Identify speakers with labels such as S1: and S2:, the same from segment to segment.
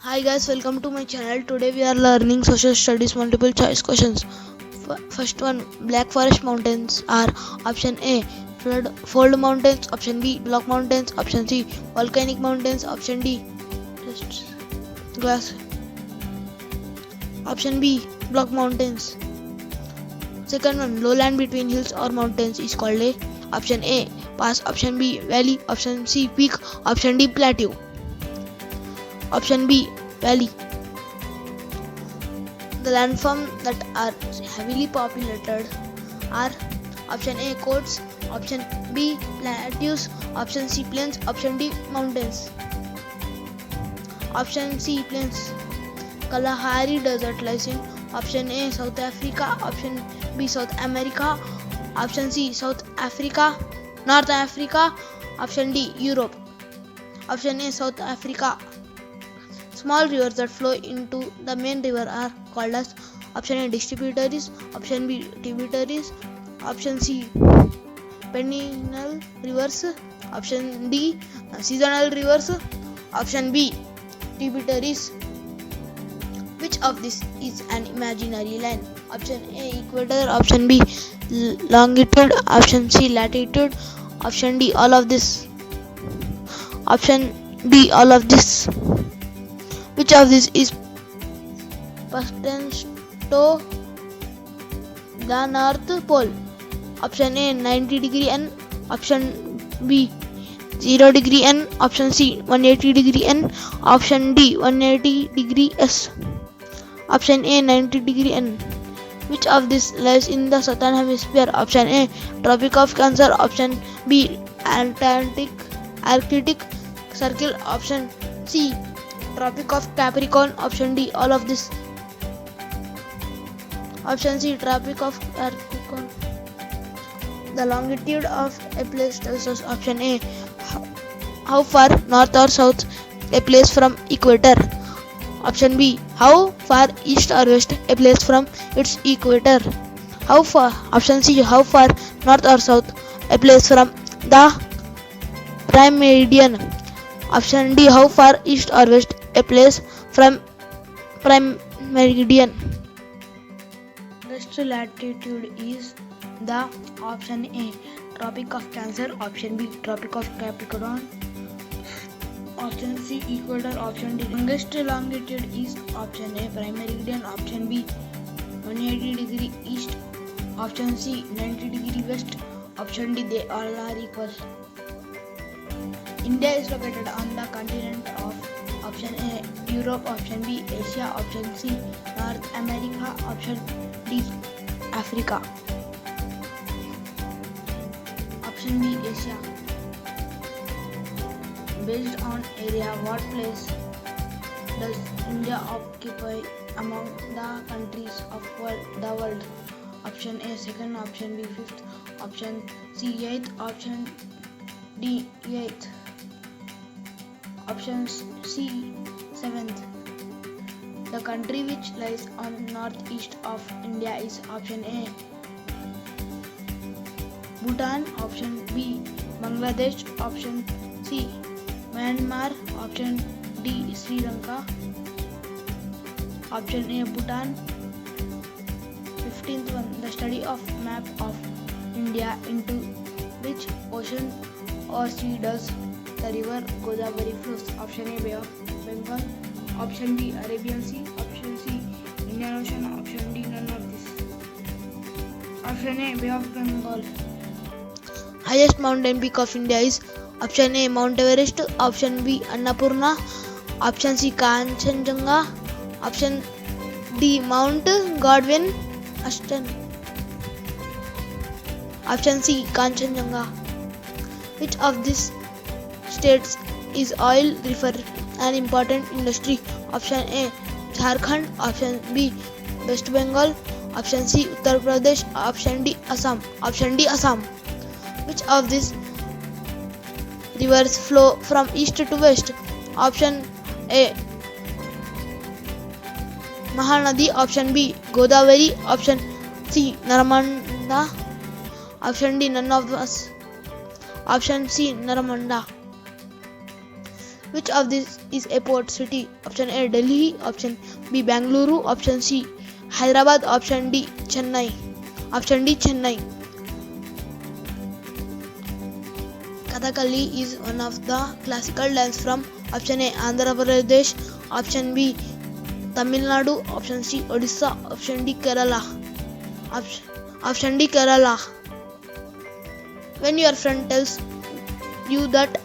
S1: Hi guys, welcome to my channel. Today we are learning social studies multiple choice questions. First one, Black Forest mountains are option A, fold mountains, option B, block mountains, option C, volcanic mountains, option D, glass, option B, block mountains. Second one, lowland between hills or mountains is called a option A, pass, option B, valley, option C, peak, option D, plateau. Option B, valley. The landforms that are heavily populated are option A, coasts, option B, plateaus, option C, plains, option D, mountains. Option C, plains. Kalahari Desert lies in option A, South Africa, option B, South America, option C, South Africa, North Africa, option D, Europe. Option A, South Africa. Small rivers that flow into the main river are called as option A, distributaries, option B, tributaries, option C, perennial rivers, option D, seasonal rivers, option B, tributaries. Which of this is an imaginary line? Option A, equator, option B, longitude, option C, latitude, option D, all of this. Option B, all of this. Which of this is pertains to the North Pole? Option A, 90 degree N, option B, 0 degree N, option C, 180 degree N, option D, 180 degree S. Option A, 90 degree N. Which of this lies in the southern hemisphere? Option A, Tropic of Cancer, option B, Arctic Circle, option C, Tropic of Capricorn, option D, all of this. Option C, Tropic of Capricorn. The longitude of a place tells us option A, how far north or south a place from equator. Option B, how far east or west a place from its equator. How far, option C, how far north or south a place from the prime meridian. Option D, how far east or west a place from prime meridian. West latitude is the option A, Tropic of Cancer, option B, Tropic of Capricorn, option C, equator, option D. Longest longitude is option A, prime meridian, option B, 180 degree east, option C, 90 degree west, option D, they all are equal. India is located on the continent of option A, Europe, option B, Asia, option C, North America, option D, Africa. Option B, Asia. Based on area, what place does India occupy among the countries of the world? Option A, second, option B, fifth, option C, 8th, option D, 8th. Option C, 7th. The country which lies on northeast of India is option A, Bhutan, option B, Bangladesh, option C, Myanmar, option D, Sri Lanka. Option A, Bhutan. 15th one, the study of map of India, into which ocean or sea does the river Godavari flows? Option A, Bay of Bengal, option B, Arabian Sea, option C, Indian Ocean, option D, none of this. Option A, Bay of Bengal. Highest mountain peak of India is option A, Mount Everest, option B, Annapurna, option C, Kanchenjunga, option D, Mount Godwin Ashton. Option C, Kanchenjunga. Which of these states is oil refer an important industry? Option A, Jharkhand, option B, West Bengal, option C, Uttar Pradesh, option D, Assam. Option D, Assam. Which of these rivers flow from east to west? Option A, Mahanadi, option B, Godavari, option C, Narmada, option D, none of us. Option C, Narmada. Which of these is a port city? Option A Delhi, option B Bangalore, option C Hyderabad, option D Chennai. Option D Chennai. Kathakali is one of the classical dance from option A Andhra Pradesh, option B Tamil Nadu, option C Odisha, option D Kerala. Option D Kerala. When your friend tells you that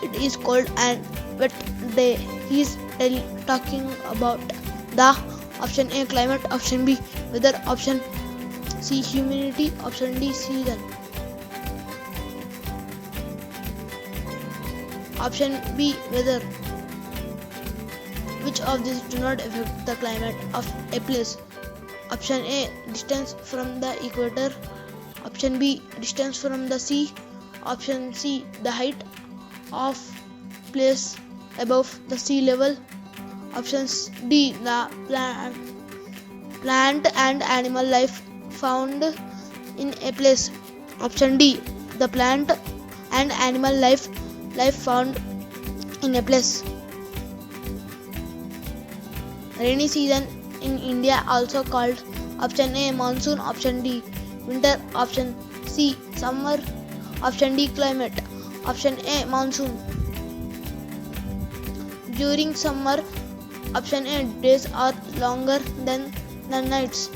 S1: it is cold and wet day, he is talking about the option A climate, option B weather, option C humidity, option D season. Option B weather. Which of these do not affect the climate of a place? Option A distance from the equator, option B distance from the sea, option C the height of place above the sea level, option D the plant and animal life found in a place, option D the plant and animal life found in a place. Rainy season in India also called option A monsoon, option D winter, option C summer, option D climate. Option A monsoon. During summer, option A days are longer than the nights.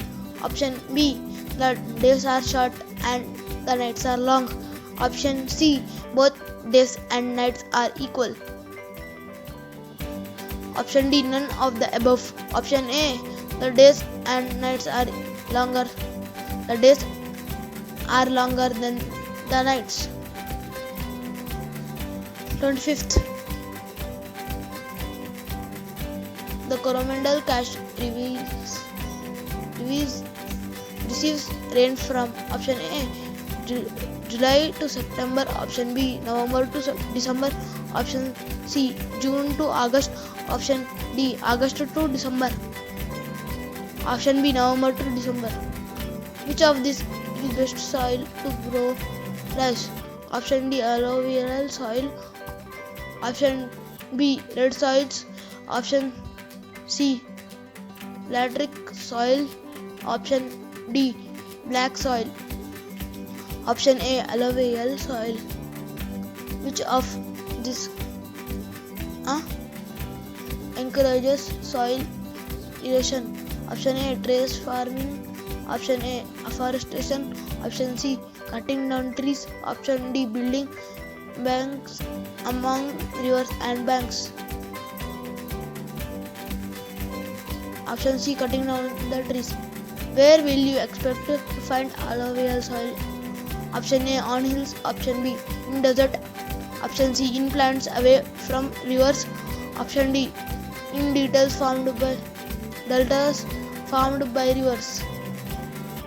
S1: Option B the days are short and the nights are long. Option C both days and nights are equal. Option D none of the above. Option A the days and nights are longer. The days are longer than the nights. 25th. The Coromandel Cache receives rain from option A July to September, option B November to December, option C June to August, option D August to December, option B November to December. Which of these is best soil to grow rice? Option D alluvial soil, option B red soils, option C lateric soil, option D black soil, option A alluvial soil. Which of this encourages soil erosion? Option A terrace farming, option A afforestation, option C cutting down trees, option D building banks among rivers and banks, option C cutting down the trees. Where will you expect to find alluvial soil? Option A on hills, option B in desert, option C in plants away from rivers, option D in deltas formed by rivers,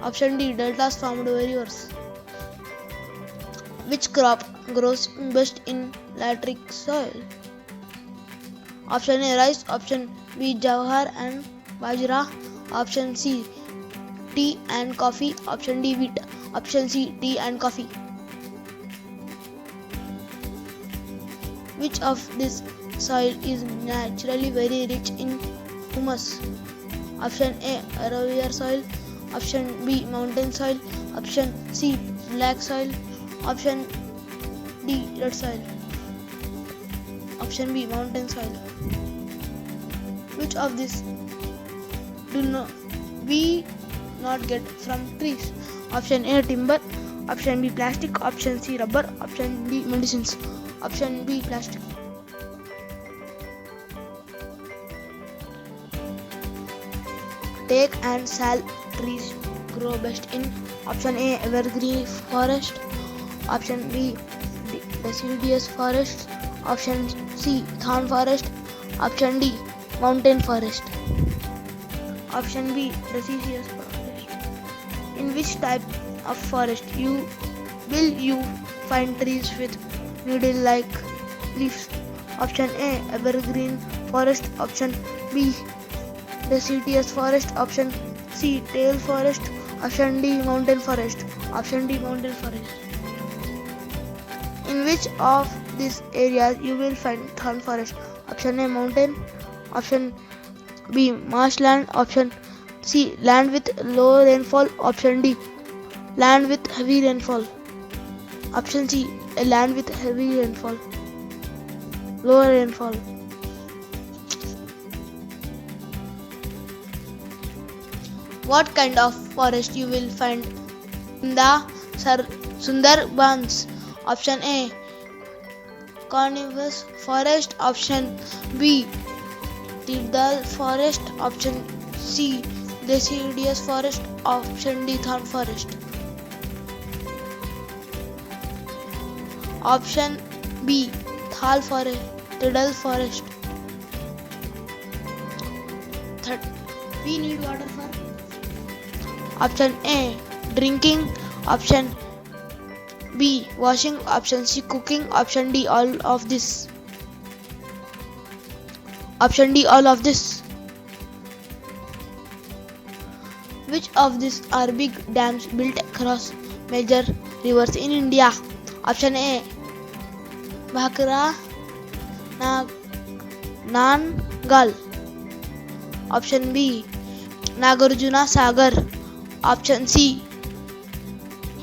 S1: option D deltas formed by rivers. Which crop grows best in lateric soil? Option A rice, option B jawar and bajra, option C tea and coffee, option D wheat, option C tea and coffee. Which of this soil is naturally very rich in humus? Option A alluvial soil, option B mountain soil, option C black soil, option D red soil, option B mountain soil. Which of these do we not get from trees? Option A timber, option B plastic, option C rubber, option D medicines, option B plastic. Teak and sal trees grow best in option A evergreen forest, option B deciduous forest, option C thorn forest, option D mountain forest, option B deciduous forest. In which type of forest will you find trees with needle-like leaves? Option A evergreen forest, option B deciduous forest, option C tall forest, option D mountain forest, option D mountain forest. In which of these areas you will find thorn forest. Option A, mountain. Option B, marshland. Option C, land with low rainfall. Option D, land with heavy rainfall. Option C, a land with heavy rainfall. Low rainfall. What kind of forest you will find in the Sundarbans? Option A, coniferous forest. Option B, tidal forest. Option C, deciduous forest. Option D, thorn forest. Option B, thal forest, tidal forest. We need water for. Option A, drinking. Option B, washing. Option C, cooking. Option D, all of this. Option D, all of this. Which of these are big dams built across major rivers in India? Option A, Bhakra Nangal. Option B, Nagarjuna Sagar. Option C,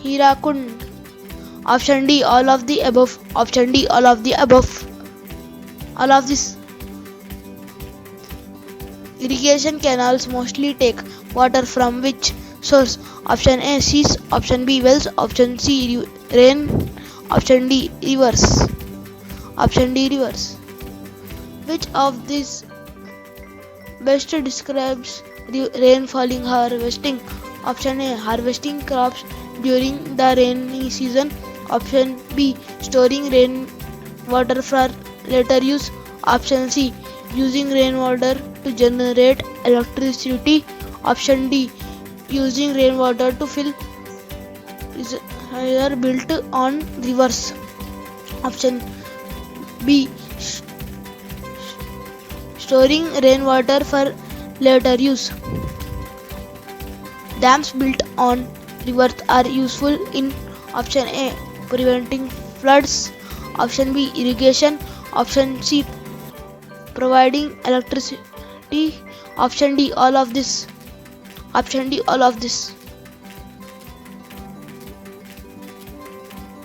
S1: Hirakund. Option D, all of the above. Option D, all of the above. All of this. Irrigation canals mostly take water from which source? Option A, seas. Option B, wells. Option C, rain. Option D, rivers. Option D, rivers. Which of these best describes rain falling harvesting? Option A, harvesting crops during the rainy season. Option B, storing rainwater for later use. Option C, using rainwater to generate electricity. Option D, using rainwater to fill reservoirs built on rivers. Option B, storing rainwater for later use. Dams built on rivers are useful in. Option A, preventing floods. Option B, irrigation. Option C, providing electricity. Option D, all of this. Option D, all of this.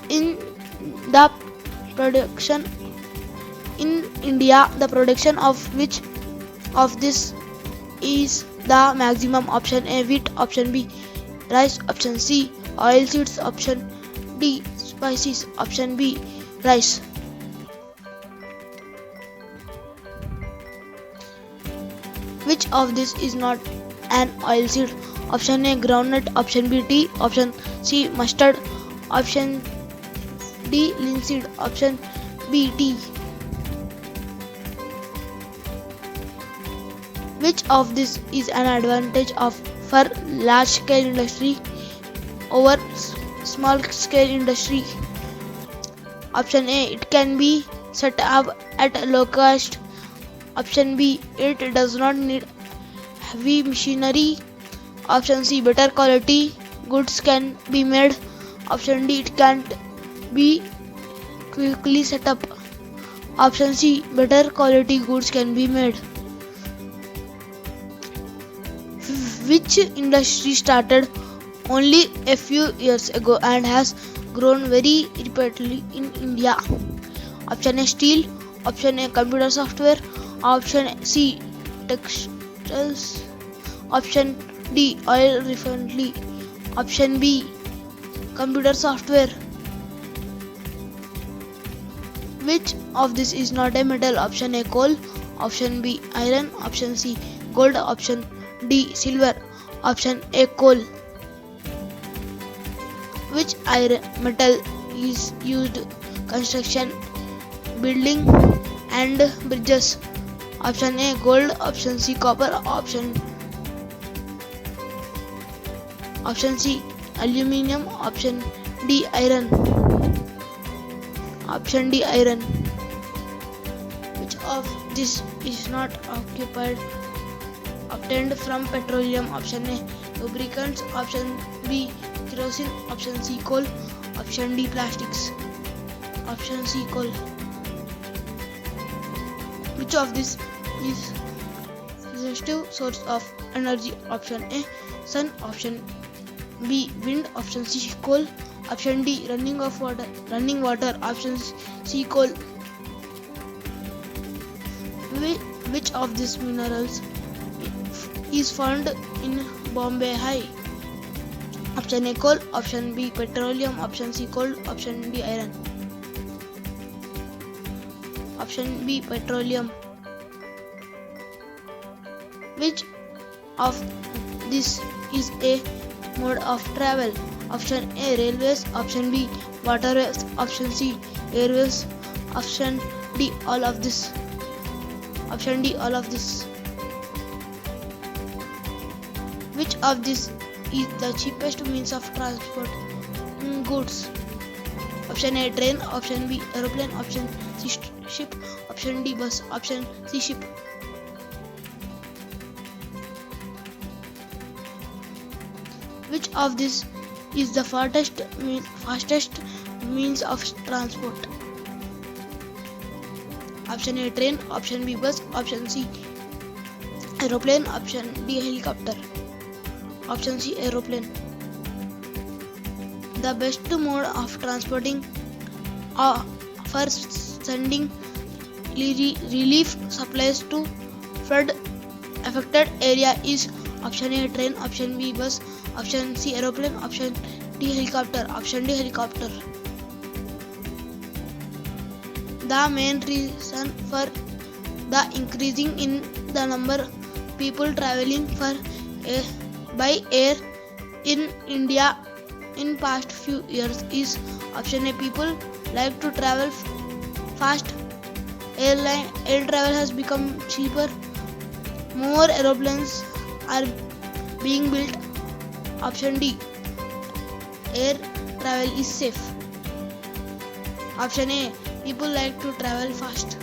S1: In India, the production of which of this is the maximum? Option A, wheat. Option B, rice. Option C, oil seeds. Option D, spices. Option B, rice. Which of this is not an oil seed? Option A, groundnut. Option B, tea. Option C, mustard. Option D, linseed. Option B, tea. Which of this is an advantage for large scale industry over small scale industry? Option A, it can be set up at low cost. Option B, it does not need heavy machinery. Option C, better quality goods can be made. Option D, it can't be quickly set up. Option C, better quality goods can be made. Which industry started only a few years ago and has grown very rapidly in India? Option A, steel. Option A, computer software. Option C, textiles. Option D, oil refinery. Option B, computer software. Which of this is not a metal? Option A, coal. Option B, iron. Option C, gold. Option D, silver. Option A, coal. Which iron metal is used construction, building and bridges? Option A, gold. Option C, copper. Option C, aluminium. Option D, iron. Option D, iron. Which of this is not obtained from petroleum? Option A, lubricants. Option B, kerosene. Option C, coal. Option D, plastics. Option C, coal. Which of this is suggestive source of energy? Option A, sun. Option B, wind. Option C, coal. Option D, running water. Option C, coal. Which of these minerals is found in Bombay High? Option A, coal. Option B, petroleum. Option C, coal. Option D, iron. Option B, petroleum. Which of this is a mode of travel? Option A, railways. Option B, waterways. Option C, airways. Option D, all of this. Option D, all of this. Which of this is the cheapest means of transport goods? Option A, train. Option B, aeroplane. Option C, ship. Option D, bus. Option C, ship. Which of this is the fastest means of transport? Option A, train. Option B, bus. Option C, aeroplane. Option D, helicopter. Option C, aeroplane. The best mode of transporting for sending relief supplies to flood affected area is option A, train. Option B, bus. Option C, aeroplane. Option D, helicopter. Option D, helicopter. The main reason for the increasing in the number of people traveling by air in India in past few years is option A, people like to travel fast. Air travel has become cheaper. More aeroplanes are being built. Option D, air travel is safe. Option A, people like to travel fast.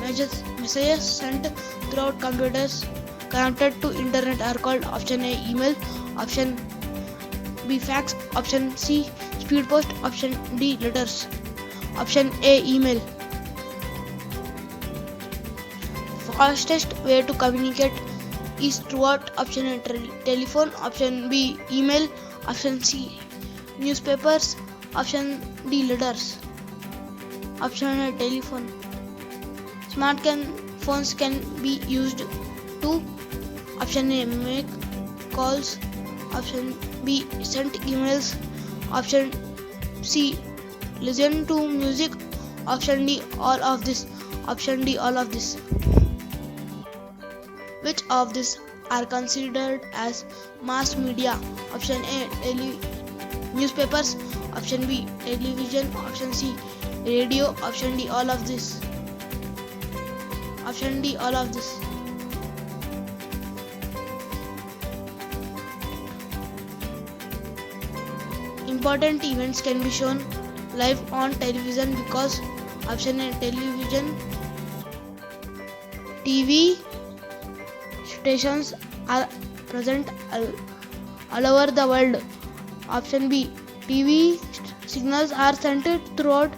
S1: Messages sent throughout computers connected to internet are called option A, email. Option B, fax. Option C, speed post. Option D, letters. Option A, email. Fastest way to communicate is throughout option A, telephone. Option B, email. Option C, newspapers. Option D, letters. Option A, telephone. Phones can be used to option A, make calls. Option B, send emails. Option C, listen to music. Option D, all of this. Option D, all of this. Which of these are considered as mass media? Option A, newspapers. Option B, television. Option C, radio. Option D, all of this. Option D, all of this. Important events can be shown live on television because option A, television, TV stations are present all over the world. Option B, TV signals are sent throughout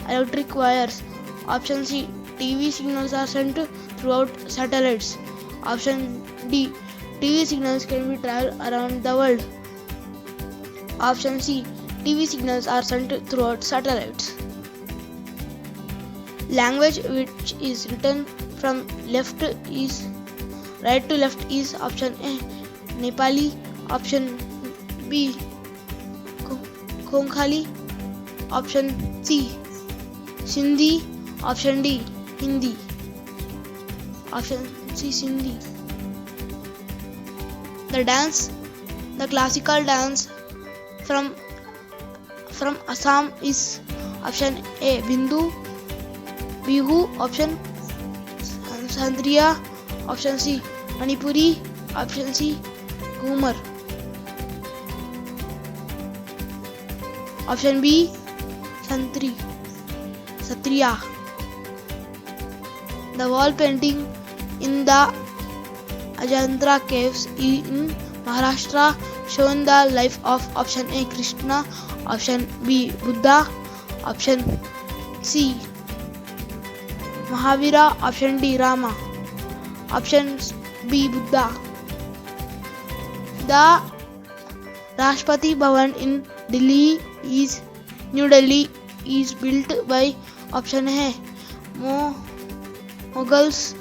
S1: electric wires. Option C, TV signals are sent throughout satellites. Option D, TV signals can be traveled around the world. Option C, TV signals are sent throughout satellites. Language which is written from right to left is option A, Nepali. Option B, Konkhali. Option C, Sindhi. Option D, Hindi. Option C, Sindhi. The classical dance from Assam is option A, Bindu, Bihu. Option Sandriya. Option C, Manipuri. Option C, Ghumar. Option B, Satriya. The wall painting in the Ajanta caves in Maharashtra showing the life of option A, Krishna. Option B, Buddha. Option C, Mahavira. Option D, Rama. Option B, Buddha. The Rashtrapati Bhavan in New Delhi is built by option A, Mughals.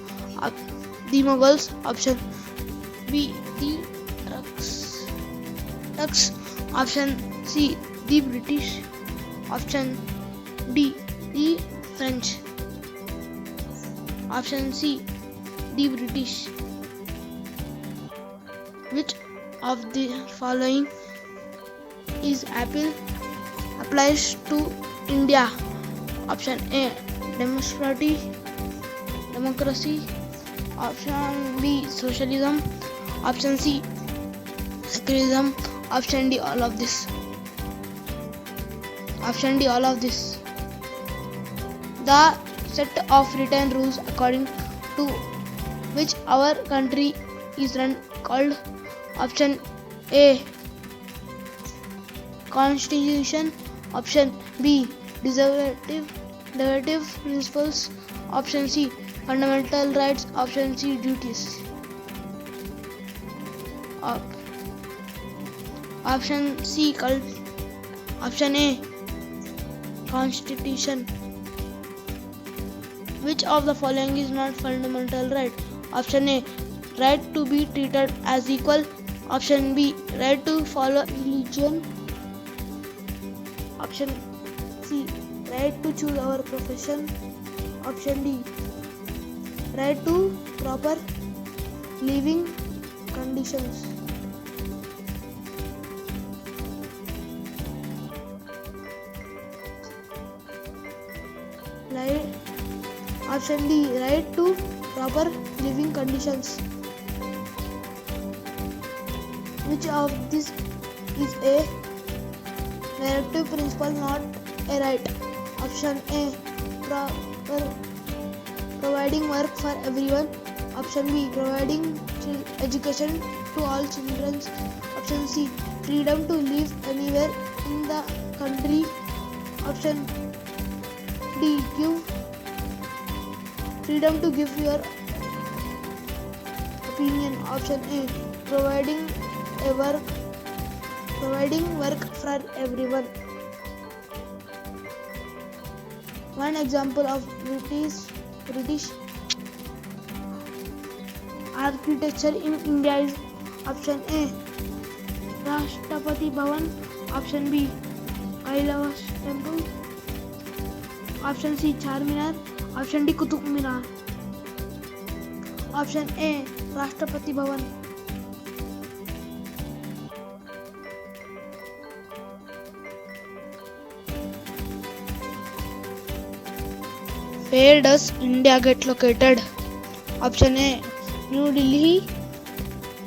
S1: The Mughals. Option B, the Turks. Option C, the British. Option D, the French. Option C, the British. Which of the following is applies to India? Option A, democracy. Option B, socialism. Option C, secularism. Option D, all of this. Option D, all of this. The set of written rules according to which our country is run called? Option A, Constitution. Option B, derivative principles. Option C, fundamental rights. Option C, duties. Option C, Option A, Constitution. Which of the following is not fundamental right? Option A, right to be treated as equal. Option B, right to follow religion. Option C, right to choose our profession. Option D, right to proper living conditions. Option D, right to proper living conditions. Which of this is a directive principle, not a right? Option A, providing work for everyone. Option B, providing education to all children. Option C, freedom to live anywhere in the country. Option D, freedom to give your opinion. Option A, providing work for everyone. One example of British architecture in India is option A, Rashtrapati Bhavan. Option B, Kailash Temple. Option C, Charminar. Option D, Qutub Minar. Option A, Rashtrapati Bhavan. Where does India get located? Option A, New Delhi.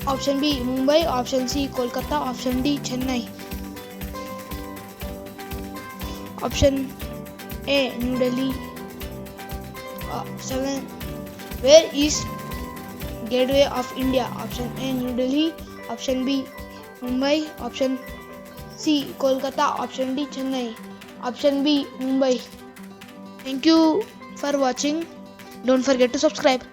S1: Option B, Mumbai. Option C, Kolkata. Option D, Chennai. Option A, New Delhi. 7. Where is Gateway of India? Option A, New Delhi. Option B, Mumbai. Option C, Kolkata. Option D, Chennai. Option B, Mumbai. Thank you for watching. Don't forget to subscribe.